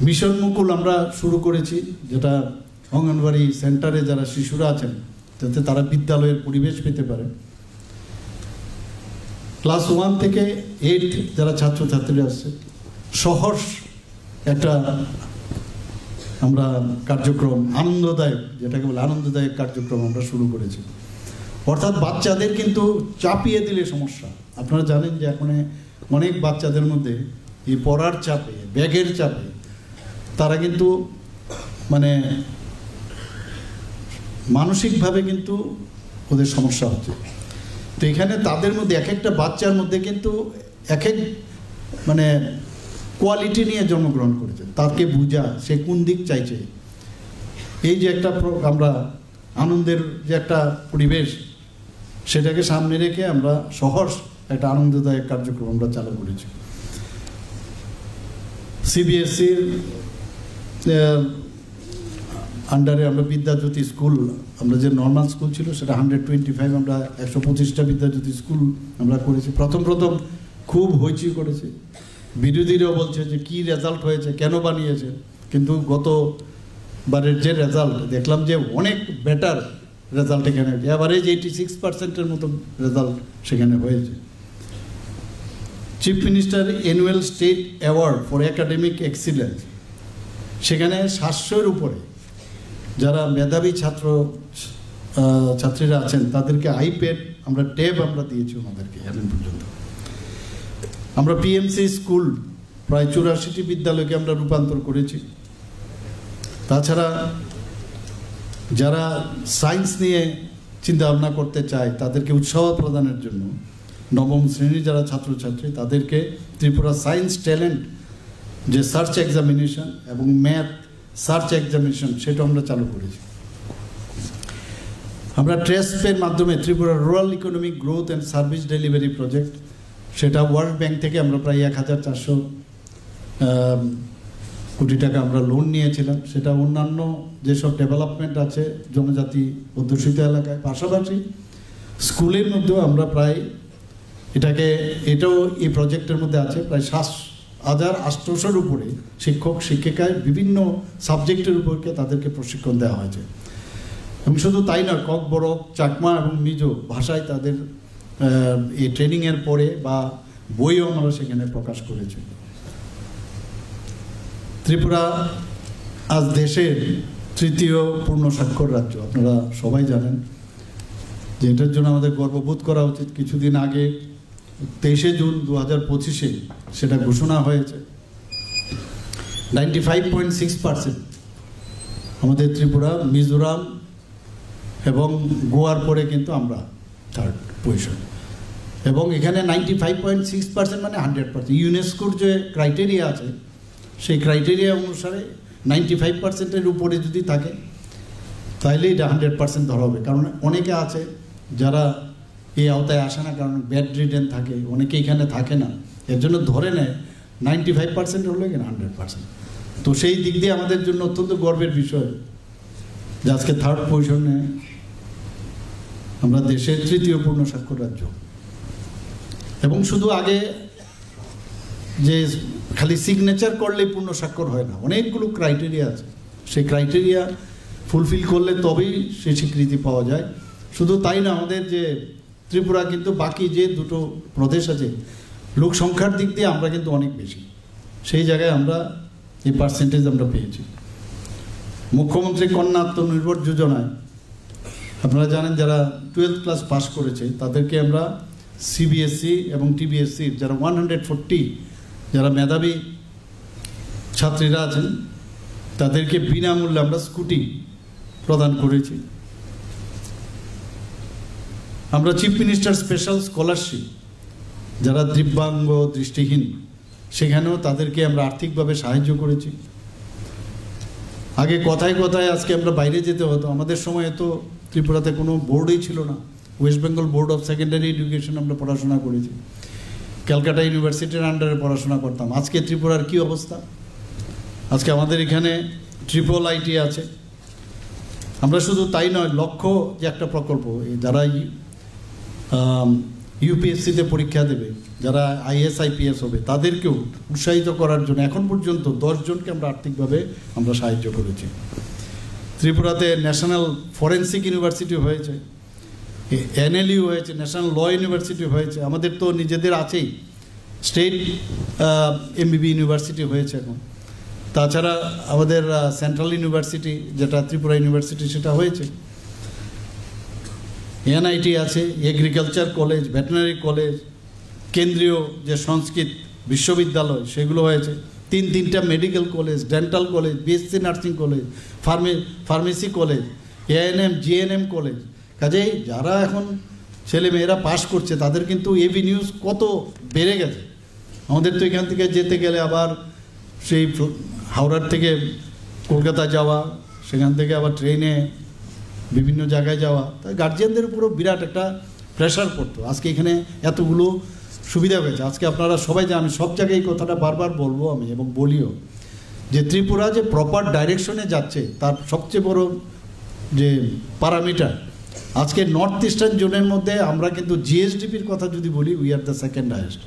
মিশন মুকুল আমরা শুরু করেছি, যেটা অঙ্গনবাড়ি সেন্টারে যারা শিশুরা আছেন যাতে তারা বিদ্যালয়ের পরিবেশ পেতে পারে। ক্লাস 1 থেকে 8 যারা ছাত্রছাত্রী আসছে সহজ একটা আমরা কার্যক্রম, আনন্দদায়ক, যেটাকে বলে আনন্দদায়ক কার্যক্রম আমরা শুরু করেছি। অর্থাৎ বাচ্চাদের কিন্তু চাপিয়ে দিলে সমস্যা। আপনারা জানেন যে এখন অনেক বাচ্চাদের মধ্যে এই পড়ার চাপে, ব্যাগের চাপে তারা কিন্তু মানে মানসিকভাবে কিন্তু ওদের সমস্যা হচ্ছে। তো এখানে তাদের মধ্যে এক একটা বাচ্চার মধ্যে কিন্তু এক এক মানে কোয়ালিটি নিয়ে জন্মগ্রহণ করেছে, তাকে বোঝা সে কোন দিক চাইছে। এই যে একটা আমরা আনন্দের যে একটা পরিবেশ, সেটাকে সামনে রেখে আমরা সহজ একটা আনন্দদায়ক কার্যক্রম আমরা চালু করেছি। সিবিএসসির আন্ডারে আমরা বিদ্যাজ্যোতি স্কুল, আমরা যে নর্মাল স্কুল ছিল সেটা 125, আমরা 125টা বিদ্যাজ্যোতি স্কুল আমরা করেছি। প্রথম খুব হইচই করেছে, বিরোধীরাও বলছে যে কি রেজাল্ট হয়েছে, কেন বানিয়েছে, কিন্তু গতবারের যে রেজাল্ট দেখলাম যে অনেক বেটার রেজাল্ট এখানে, এভারেজ 86%-এর মতো রেজাল্ট সেখানে হয়েছে। Chief minister annual state award for academic excellence, সেখানে 700-এর উপরে যারা মেধাবী ছাত্রীরা আছেন তাদেরকে আইপ্যাড, আমরা ট্যাব আমরা দিয়েছি ওনাদেরকে এখন পর্যন্ত। আমরা পিএমসি স্কুল প্রায় 84টি বিদ্যালয়কে আমরা রূপান্তর করেছি। তাছাড়া যারা সায়েন্স নিয়ে চিন্তা ভাবনা করতে চায় তাদেরকে উৎসাহ প্রদানের জন্য নবম শ্রেণীর যারা ছাত্রছাত্রী তাদেরকে ত্রিপুরা সায়েন্স ট্যালেন্ট যে সার্চ এক্সামিনেশন এবং ম্যাথ সার্চ এক্সামিনেশন সেটা আমরা চালু করেছি। আমরা ট্রেসপের মাধ্যমে Tripura rural economic growth and service delivery project, সেটা ওয়ার্ল্ড ব্যাংক থেকে আমরা প্রায় 1400 কোটি টাকা আমরা লোন নিয়েছিলাম। সেটা অন্যান্য যেসব ডেভেলপমেন্ট আছে জনজাতি অধ্যুষিত এলাকায়, পাশাপাশি স্কুলের মধ্যেও আমরা প্রায় এটাও এই প্রজেক্টের মধ্যে আছে প্রায় 7,800-এর উপরে শিক্ষক শিক্ষিকায় বিভিন্ন সাবজেক্টের উপরকে তাদেরকে প্রশিক্ষণ দেওয়া হয়েছে। এবং শুধু তাই নয়, কক, বরক, চাকমা এবং মিজো ভাষায় তাদের এই ট্রেনিংয়ের পরে বা বইও আমরা সেখানে প্রকাশ করেছি। ত্রিপুরা আজ দেশের 3য় পূর্ণ স্বাক্ষর রাজ্য, আপনারা সবাই জানেন যে এটার জন্য আমাদের গর্ববোধ করা উচিত। কিছুদিন আগে 23শে জুন 2025-এ সেটা ঘোষণা হয়েছে। 95.6% আমাদের ত্রিপুরা, মিজোরাম এবং গোয়ার পরে কিন্তু আমরা 3rd পজিশন। এবং এখানে 95.6% মানে 100%। ইউনেস্কোর যে ক্রাইটেরিয়া আছে সেই ক্রাইটেরিয়া অনুসারে 95%-এর উপরে যদি থাকে তাহলে এটা 100% ধরা হবে। কারণ অনেকে আছে যারা এই আওতায় আসে না, কারণ ব্যাড রিডেন থাকে, অনেকে এখানে থাকে না, এর জন্য ধরে নেয় 95% হলো এখানে 100%। তো সেই দিক দিয়ে আমাদের জন্য অত্যন্ত গর্বের বিষয় যে আজকে 3rd পজিশনে আমরা দেশের 3য় পূর্ণ স্বাক্ষর রাজ্য। এবং শুধু আগে যে খালি সিগনেচার করলেই পূর্ণ স্বাক্ষর হয় না, অনেকগুলো ক্রাইটেরিয়া আছে, সেই ক্রাইটেরিয়া ফুলফিল করলে তবেই সেই স্বীকৃতি পাওয়া যায়। শুধু তাই না, আমাদের যে ত্রিপুরা কিন্তু বাকি যে 2টো প্রদেশ আছে লোক সংখ্যার দিক দিয়ে আমরা কিন্তু অনেক বেশি, সেই জায়গায় আমরা এই পার্সেন্টেজ আমরা পেয়েছি। মুখ্যমন্ত্রী কন্যা আত্মনির্ভর যোজনায় আপনারা জানেন যারা 12th ক্লাস পাস করেছে তাদেরকে আমরা সিবিএসসি এবং টিবিএসসির যারা 140 যারা মেধাবী ছাত্রীরা আছেন তাদেরকে বিনামূল্যে আমরা স্কুটি প্রদান করেছি। আমরা চিফ মিনিস্টার স্পেশাল স্কলারশিপ যারা দিব্যাঙ্গ দৃষ্টিহীন সেখানেও তাদেরকে আমরা আর্থিকভাবে সাহায্য করেছি। আগে কথায় কথায় আজকে আমরা বাইরে যেতে হতো, আমাদের সময় তো ত্রিপুরাতে কোনো বোর্ডই ছিল না। West Bengal board of secondary education আমরা পড়াশোনা করেছি, ক্যালকাটা ইউনিভার্সিটির আন্ডারে পড়াশোনা করতাম। আজকে ত্রিপুরার কি অবস্থা, আজকে আমাদের এখানে IIIT আছে। আমরা শুধু তাই নয়, লক্ষ্য যে একটা প্রকল্প, যারা ইউপিএসসিতে পরীক্ষা দেবে, যারা IAS IPS হবে তাদেরকেও উৎসাহিত করার জন্য এখন পর্যন্ত 10 জনকে আমরা আর্থিকভাবে আমরা সাহায্য করেছি। ত্রিপুরাতে ন্যাশনাল ফরেন্সিক ইউনিভার্সিটি হয়েছে, NLU হয়েছে, ন্যাশনাল ল ইউনিভার্সিটি হয়েছে, আমাদের তো নিজেদের আছেই, স্টেট MBB ইউনিভার্সিটি হয়েছে এখন। তাছাড়া আমাদের সেন্ট্রাল ইউনিভার্সিটি যেটা ত্রিপুরা ইউনিভার্সিটি সেটা হয়েছে, NIT আছে, এগ্রিকালচার কলেজ, ভেটেরিনারি কলেজ, কেন্দ্রীয় যে সংস্কৃত বিশ্ববিদ্যালয় সেগুলো হয়েছে, তিনটা medical college, dental college, BSc nursing college, pharmacy college, ANM GNM college. কাজেই যারা এখন ছেলে মেয়েরা পাস করছে তাদের কিন্তু এভিনিউজ কত বেড়ে গেছে। আমাদের তো এখান থেকে যেতে গেলে আবার সেই হাওড়ার থেকে কলকাতা যাওয়া, সেখান থেকে আবার ট্রেনে বিভিন্ন জায়গায় যাওয়া, তাই গার্জিয়ানদের উপরও বিরাট একটা প্রেশার পড়তো। আজকে এখানে এতগুলো সুবিধা হয়েছে। আজকে আপনারা সবাই জানেন, সব জায়গায় এই কথাটা বারবার বলবো আমি এবং বলিও, যে ত্রিপুরা যে প্রপার ডাইরেকশনে যাচ্ছে তার সবচেয়ে বড় যে প্যারামিটার, আজকে নর্থ ইস্টার্ন জোনের মধ্যে আমরা কিন্তু GSDPর কথা যদি বলি, we are the second highest.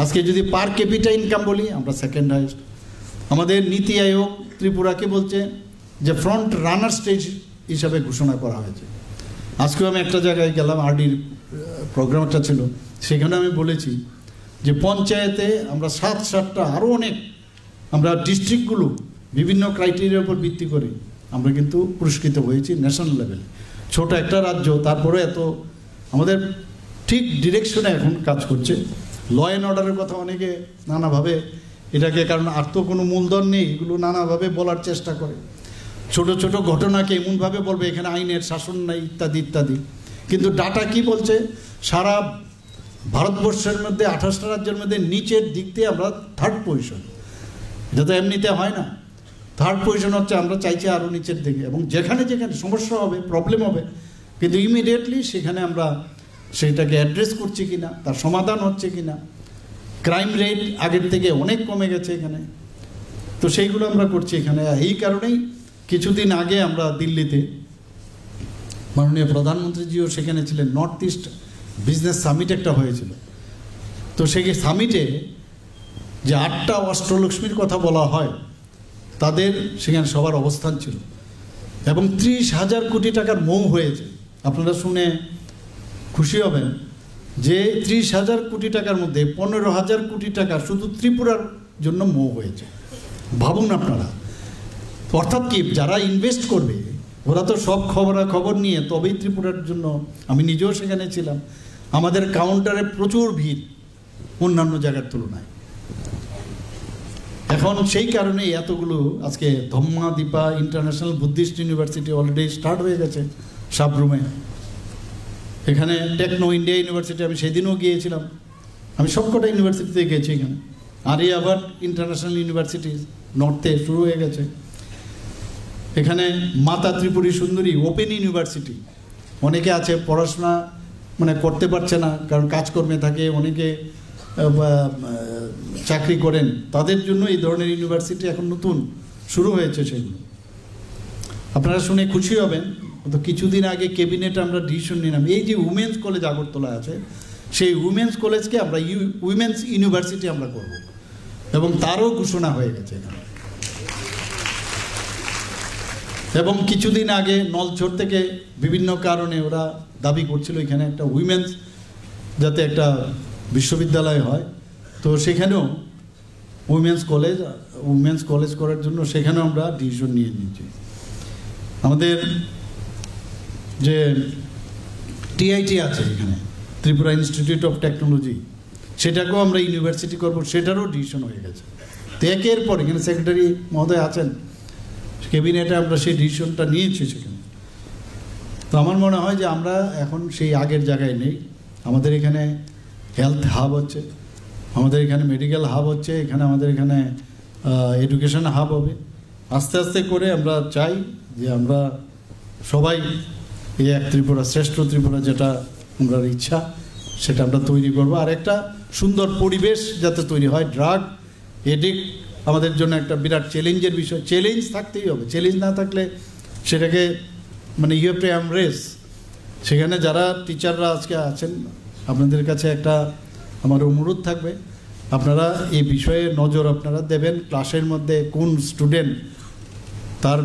আজকে যদি পার ক্যাপিটা ইনকাম বলি, আমরা সেকেন্ড হাইয়েস্ট। আমাদের নীতি আয়োগ ত্রিপুরাকে বলছে যে ফ্রন্ট রানার স্টেজ হিসাবে ঘোষণা করা হয়েছে। আজকেও আমি একটা জায়গায় গেলাম, RDর প্রোগ্রাম একটা ছিল, সেখানে আমি বলেছি যে পঞ্চায়েতে আমরা 7-8টা আরও অনেক আমরা ডিস্ট্রিক্টগুলো বিভিন্ন ক্রাইটেরিয়ার উপর ভিত্তি করে আমরা কিন্তু পুরস্কৃত হয়েছি ন্যাশনাল লেভেলে। ছোট একটা রাজ্য, তারপরে এত আমাদের ঠিক ডিরেকশনে এখন কাজ করছে। ল অ্যান্ড অর্ডারের কথা অনেকে নানাভাবে এটাকে, কারণ আর তো কোনো মূলধন নেই, এগুলো নানাভাবে বলার চেষ্টা করে। ছোট ছোট ঘটনাকে এমনভাবে বলবে এখানে আইনের শাসন নাই ইত্যাদি ইত্যাদি, কিন্তু ডাটা কি বলছে, সারা ভারতবর্ষের মধ্যে 28টা রাজ্যের মধ্যে নিচের দিক দিয়ে আমরা 3rd পজিশন। এটা তো এমনিতে হয় না, 3rd পজিশন হচ্ছে, আমরা চাইছি আরও নিচের দিকে। এবং যেখানে যেখানে সমস্যা হবে, প্রবলেম হবে, কিন্তু ইমিডিয়েটলি সেখানে আমরা সেইটাকে অ্যাড্রেস করছি কিনা, তার সমাধান হচ্ছে কিনা। ক্রাইম রেট আগের থেকে অনেক কমে গেছে এখানে, তো সেইগুলো আমরা করছি এখানে। এই কারণেই কিছুদিন আগে আমরা দিল্লিতে, মাননীয় প্রধানমন্ত্রীজিও সেখানে ছিলেন, নর্থ ইস্ট বিজনেস সামিট একটা হয়েছিল। তো সেই সামিটে যে 8টা অষ্টলক্ষ্মীর কথা বলা হয়, তাদের সেখানে সবার অবস্থান ছিল এবং 30,000 কোটি টাকার মৌ হয়েছে। আপনারা শুনে খুশি হবেন যে 30,000 কোটি টাকার মধ্যে 15,000 কোটি টাকা শুধু ত্রিপুরার জন্য মৌ হয়েছে। ভাবুন আপনারা, অর্থাৎ কি, যারা ইনভেস্ট করবে ওরা তো সব খবর নিয়ে তবেই ত্রিপুরার জন্য। আমি নিজেও সেখানে ছিলাম, আমাদের কাউন্টারে প্রচুর ভিড় অন্যান্য জায়গার তুলনায়। এখন সেই কারণে এতগুলো, আজকে Dhamma Dipa international Buddhist university already start হয়ে গেছে সাবরুমে। এখানে টেকনো ইন্ডিয়া ইউনিভার্সিটি, আমি সেদিনও গিয়েছিলাম, আমি সবকটা ইউনিভার্সিটিতে গেছি। এখানে আরিয়াভাট ইন্টারন্যাশনাল ইউনিভার্সিটি নর্থে শুরু হয়ে গেছে। এখানে মাতা ত্রিপুরী সুন্দরী ওপেন ইউনিভার্সিটি, অনেকে আছে পড়াশোনা মানে করতে পারছে না, কারণ কাজকর্মে থাকে, অনেকে চাকরি করেন, তাদের জন্য এই ধরনের ইউনিভার্সিটি এখন নতুন শুরু হয়েছে। সেগুলো আপনারা শুনে খুশি হবেন। তো কিছুদিন আগে ক্যাবিনেটে আমরা ডিসিশন নিলাম, এই যে উমেন্স কলেজ আগরতলা আছে, সেই উমেন্স কলেজকে আমরা উইমেন্স ইউনিভার্সিটি আমরা করব, এবং তারও ঘোষণা হয়ে গেছে এখানে। এবং কিছুদিন আগে নলছড় থেকে বিভিন্ন কারণে ওরা দাবি করছিল এখানে একটা উইমেন্স যাতে একটা বিশ্ববিদ্যালয় হয়, তো সেখানেও উমেন্স কলেজ করার জন্য সেখানেও আমরা ডিসিশন নিয়ে নিয়েছি। আমাদের যে TIT আছে এখানে, ত্রিপুরা ইনস্টিটিউট অফ টেকনোলজি, সেটাকেও আমরা ইউনিভার্সিটি করব, সেটারও ডিসিশন হয়ে গেছে। তো একের পর এখানে সেক্রেটারি মহোদয় আছেন, ক্যাবিনেটে আমরা সেই ডিসিশনটা নিয়েছি সেখানে। তো আমার মনে হয় যে আমরা এখন সেই আগের জায়গায় নেই। আমাদের এখানে হেলথ হাব হচ্ছে, আমাদের এখানে মেডিকেল হাব হচ্ছে, এখানে আমাদের এখানে এডুকেশন হাব হবে। আস্তে আস্তে করে আমরা চাই যে আমরা সবাই এই এক ত্রিপুরা, শ্রেষ্ঠ ত্রিপুরা যেটা আমরা ইচ্ছা, সেটা আমরা তৈরি করবো। আর একটা সুন্দর পরিবেশ যাতে তৈরি হয়। ড্রাগ এডিক্ট আমাদের জন্য একটা বিরাট চ্যালেঞ্জের বিষয়। চ্যালেঞ্জ থাকতেই হবে, চ্যালেঞ্জ না থাকলে সেটাকে মানে ইউ হ্যাভ টু এমব্রেস। সেখানে যারা টিচাররা আজকে আছেন, আপনাদের কাছে একটা আমার অনুরোধ থাকবে, আপনারা এই বিষয়ে নজর আপনারা দেবেন। ক্লাসের মধ্যে কোন স্টুডেন্ট তার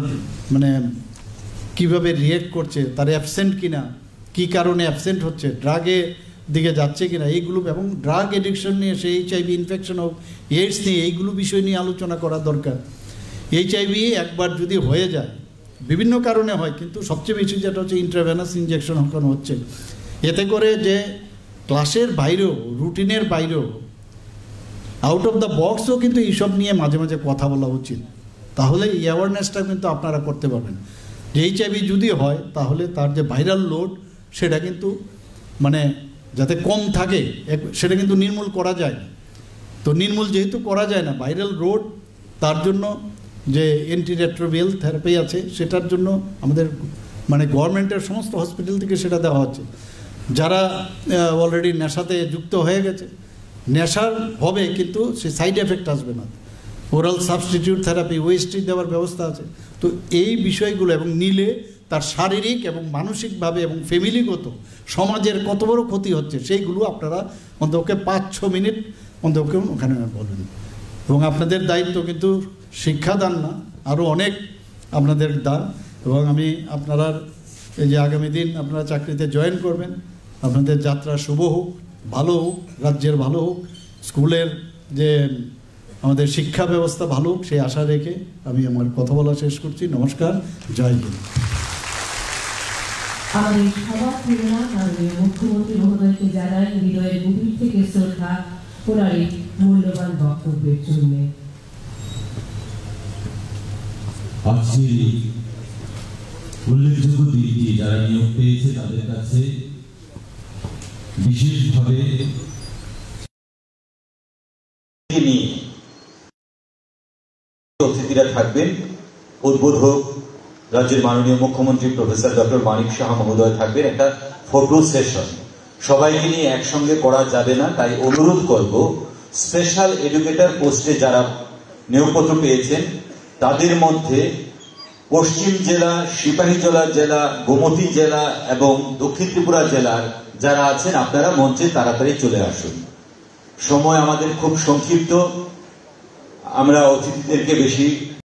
মানে কিভাবে রিয়েক্ট করছে, তার অ্যাবসেন্ট কিনা, কি কারণে অ্যাবসেন্ট হচ্ছে, ড্রাগে দিকে যাচ্ছে কিনা, এইগুলো এবং ড্রাগ এডিকশন নিয়ে সে এইচআইভি ইনফেকশন হোক, এইডস নিয়ে এইগুলো বিষয় নিয়ে আলোচনা করা দরকার। এইচআইভি একবার যদি হয়ে যায়, বিভিন্ন কারণে হয়, কিন্তু সবচেয়ে বেশি যেটা হচ্ছে ইন্ট্রাভেনাস ইনজেকশন ওখানে হচ্ছে, এতে করে যে ক্লাসের বাইরেও, রুটিনের বাইরেও, আউট অফ দ্য বক্সও কিন্তু এইসব নিয়ে মাঝে মাঝে কথা বলা উচিত। তাহলে এই অ্যাওয়ারনেসটা কিন্তু আপনারা করতে পারবেন যে এইচআইভি যদি হয় তাহলে তার যে ভাইরাল লোড সেটা কিন্তু মানে যাতে কম থাকে, সেটা কিন্তু নির্মূল করা যায় না। তো নির্মূল যেহেতু করা যায় না, ভাইরাল লোড, তার জন্য যে অ্যান্টিরেট্রোভিরাল থেরাপি আছে সেটার জন্য আমাদের মানে গভর্নমেন্টের সমস্ত হসপিটাল থেকে সেটা দেওয়া হচ্ছে। যারা অলরেডি নেশাতে যুক্ত হয়ে গেছে, নেশার হবে কিন্তু সে সাইড এফেক্ট আসবে না, ওরাল সাবস্টিটিউট থেরাপি, ওএসটি দেওয়ার ব্যবস্থা আছে। তো এই বিষয়গুলো এবং নিলে তার শারীরিক এবং মানসিকভাবে এবং ফ্যামিলিগত সমাজের কত বড় ক্ষতি হচ্ছে সেইগুলো আপনারা অন্তপক্ষে 5-6 মিনিট অন্তপক্ষে ওখানে বলবেন। এবং আপনাদের দায়িত্ব কিন্তু শিক্ষাদান না, আরও অনেক আপনাদের দান। এবং আমি আপনারা এই যে আগামী দিন আপনারা চাকরিতে জয়েন করবেন, আপনাদের যাত্রা শুভ হোক, ভালো হোক, রাজ্যের ভালো হোক, স্কুলের যে আমাদের শিক্ষা ব্যবস্থা ভালো হোক, সেই আশা রেখে আমি আমার কথা বলা শেষ করছি। নমস্কার, জয় হিন্দ। আমাদের সবার প্রেরণা মাননীয় মুখ্যমন্ত্রী মহোদয়কে জানাই হৃদয়ের গভীর থেকে শ্রদ্ধা ওনার এই মূল্যবান বক্তব্যের জন্য। আজকে উল্লেখযোগ্য দিকটি যারা নিয়োগ পেয়েছে তাদের কাছে বিশেষভাবে অতিথিরা থাকবেন। উদ্বোধক রাজ্যের মাননীয় মুখ্যমন্ত্রী প্রফেসর ডক্টর মানিক সাহা মহোদয় থাকবেন। একটা ফটো সেশন সবাইকে নিয়ে একসঙ্গে করা যাবে না, তাই অনুরোধ করব স্পেশাল এডুকেটর পোস্টে যারা নিয়োগপত্র পেয়েছেন তাদের মধ্যে পশ্চিম জেলা, সিপাহীজলা জেলা, গোমতী জেলা এবং দক্ষিণ ত্রিপুরা জেলার যারা আছেন আপনারা মঞ্চে তাড়াতাড়ি চলে আসুন। সময় আমাদের খুব সংক্ষিপ্ত, আমরা অতিথিদেরকে বেশি